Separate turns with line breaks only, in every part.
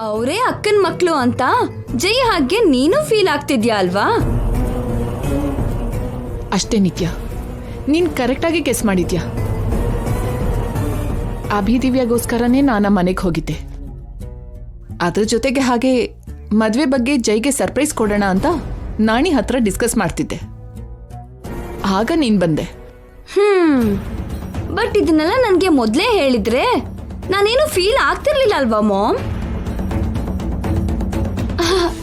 ಅವರೇ ಅಕ್ಕನ ಮಕ್ಕಳು ಅಂತ ಜೈ ಹಾಗೆ ನೀನು ಫೀಲ್ ಆಗ್ತಿದ್ಯಾ ಅಲ್ವಾ?
ಅಷ್ಟೇ ನಿತ್ಯ, ನೀನ್ ಕರೆಕ್ಟಾಗಿ ಗೆಸ್ ಮಾಡಿದ್ಯಾ. ಅಭಿದಿವ್ಯಾಗೋಸ್ಕರನೇ ನಾನು ಮನೆಗೆ ಹೋಗಿದ್ದೆ. ಅದ್ರ ಜೊತೆಗೆ ಹಾಗೆ ಮದ್ವೆ ಬಗ್ಗೆ ಜೈಗೆ ಸರ್ಪ್ರೈಸ್ ಕೊಡೋಣ ಅಂತ ನಾಣಿ ಹತ್ರ ಡಿಸ್ಕಸ್ ಮಾಡ್ತಿದ್ದೆ. ಆಗ ನೀನ್ ಬಂದೆ.
ಬಟ್ ಇದನ್ನೆಲ್ಲ ನನ್ಗೆ ಮೊದ್ಲೇ ಹೇಳಿದ್ರೆ ನಾನೇನು ಫೀಲ್ ಆಗ್ತಿರ್ಲಿಲ್ಲ ಅಲ್ವಾ ಮಾಮ್?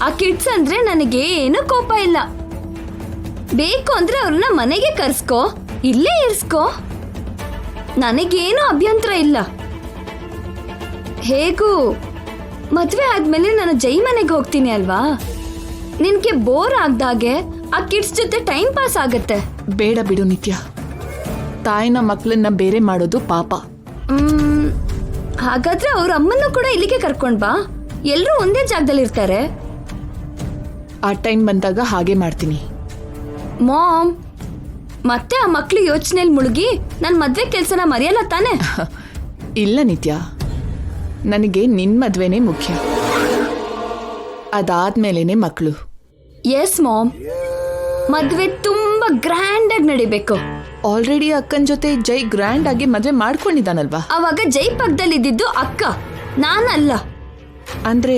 ಆ ಕಿಡ್ಸ್ ಅಂದ್ರೆ ನನಗೆ ಏನು ಕೋಪ ಇಲ್ಲ. ಬೇಕು ಅಂದ್ರೆ ಅವ್ರನ್ನ ಮನೆಗೆ ಕರ್ಸ್ಕೋ, ಇಲ್ಲೇ ಇರ್ಸ್ಕೋ, ನನಗೇನು ಅಭ್ಯಂತರ ಇಲ್ಲ. ಹೇಗೂ ಮದ್ವೆ ಆದ್ಮೇಲೆ ನಾನು ಜೈ ಮನೆಗೆ ಹೋಗ್ತೀನಿ ಅಲ್ವಾ? ನಿನ್ಗೆ ಬೋರ್ ಆಗ್ದಾಗೆ ಆ ಕಿಡ್ಸ್ ಜೊತೆ ಟೈಮ್ ಪಾಸ್ ಆಗತ್ತೆ.
ಬೇಡ ಬಿಡು ನಿತ್ಯ, ತಾಯಿನ ಮಕ್ಕಳನ್ನ ಬೇರೆ ಮಾಡೋದು ಪಾಪ.
ಹಾಗಾದ್ರೆ ಅವ್ರ ಅಮ್ಮನ್ನು ಕೂಡ ಇಲ್ಲಿಗೆ ಕರ್ಕೊಂಡ್ ಬಾ, ಎಲ್ರೂ ಒಂದೇ ಜಾಗದಲ್ಲಿ ಇರ್ತಾರೆ.
ಆ ಟೈಮ್ ಬಂದಾಗ ಹಾಗೆ ಮಾಡ್ತೀನಿ.
ಮಾಮ್, ಮತ್ತೆ ಆ ಮಕ್ಳು ಯೋಚನೆಯಲ್ಲಿ ಮುಳುಗಿ ನನ್ ಮದ್ವೆ ಕೆಲ್ಸನ ಮರೆಯಲ್ಲ ತಾನೆ?
ಇಲ್ಲ ನಿತ್ಯ, ನನಗೆ ನಿನ್ ಮದ್ವೆನೇ ಮುಖ್ಯ, ಅದಾದ್ಮೇಲೆನೆ ಮಕ್ಕಳು.
ಎಸ್ ಮಾಮ್, ಮದ್ವೆ ತುಂಬಾ ಗ್ರ್ಯಾಂಡ್ ಆಗಿ ನಡಿಬೇಕು.
ಆಲ್ರೆಡಿ ಅಕ್ಕನ ಜೊತೆ ಜೈ ಗ್ರ್ಯಾಂಡ್ ಆಗಿ ಮದ್ವೆ ಮಾಡ್ಕೊಂಡಿದ್ದಾನಲ್ವಾ?
ಅವಾಗ ಜೈ ಪಕ್ಕದಲ್ಲಿ ಇದ್ದಿದ್ದು ಅಕ್ಕ, ನಾನಲ್ಲ.
ಅಂದ್ರೆ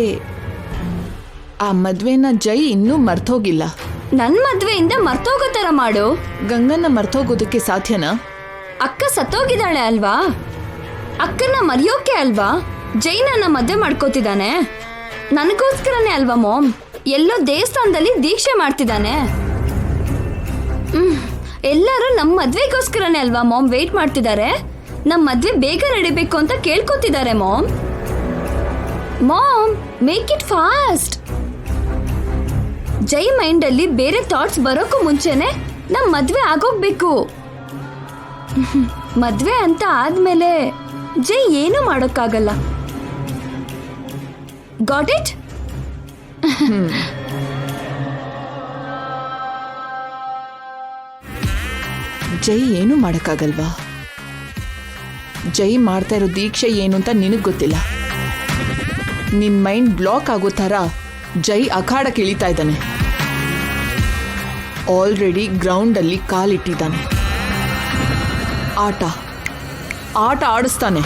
ಆ ಮದ್ವೆನ ಜೈ ಇನ್ನೂ ಮರ್ತೋಗಿಲ್ಲ.
ನನ್ ಮದ್ವೆಯಿಂದ ಮರ್ತೋಗೋ ತರ ಮಾಡು.
ಗಂಗನ್ನ ಮರ್ತೋಗೋದಕ್ಕೆ ಸಾಧ್ಯನಾ?
ಅಕ್ಕ ಸತ್ತೋಗಿದ್ದಾಳೆ ಅಲ್ವಾ? ಅಕ್ಕನ ಮರೆಯೋಕೆ ಅಲ್ವಾ ಜೈ ನನ್ನ ಮದ್ವೆ ಮಾಡ್ಕೋತಿದ್ದಾನೆ. ನನಗೋಸ್ಕರನೇ ಅಲ್ವಾ ಮಾಮ್? ಎಲ್ಲೋ ದೇವಸ್ಥಾನದಲ್ಲಿ ದೀಕ್ಷೆ ಮಾಡ್ತಿದ್ದಾನೆ. ಎಲ್ಲರೂ ನಮ್ಮ ಮದ್ವೆಗೋಸ್ಕರನೇ ಅಲ್ವಾ ಮಾಮ್ ವೇಟ್ ಮಾಡ್ತಿದ್ದಾರೆ? ನಮ್ಮ ಮದ್ವೆ ಬೇಗ ನಡಿಬೇಕು ಅಂತ ಕೇಳ್ಕೊತಿದ್ದಾರೆ mom. Mom, make it fast. ಜೈ ಮೈಂಡ್ ಅಲ್ಲಿ ಬೇರೆ ಥಾಟ್ಸ್ ಬರೋಕ್ಕೂ ಮುಂಚೆನೆ ನಮ್ ಮದ್ವೆ ಆಗೋಗ್ಬೇಕು. ಮದ್ವೆ ಅಂತ ಆದ್ಮೇಲೆ ಜೈ ಏನು ಮಾಡೋಕ್ಕಾಗಲ್ಲ. Got it?
ಜೈ ಏನು ಮಾಡಕ್ಕಾಗಲ್ವಾ? ಜೈ ಮಾಡ್ತಾ ಇರೋ ದೀಕ್ಷೆ ಏನು ಅಂತ ನಿನಗ್ ಗೊತ್ತಿಲ್ಲ. ನಿನ್ ಮೈಂಡ್ ಬ್ಲಾಕ್ ಆಗೋ ಥರ ಜೈ ಅಖಾಡಕ್ಕೆ ಇಳಿತಾ ಇದ್ದಾನೆ. ಆಲ್ರೆಡಿ ಗ್ರೌಂಡಲ್ಲಿ ಕಾಲಿಟ್ಟಿದ್ದಾನೆ. ಆಟ ಆಡಿಸ್ತಾನೆ.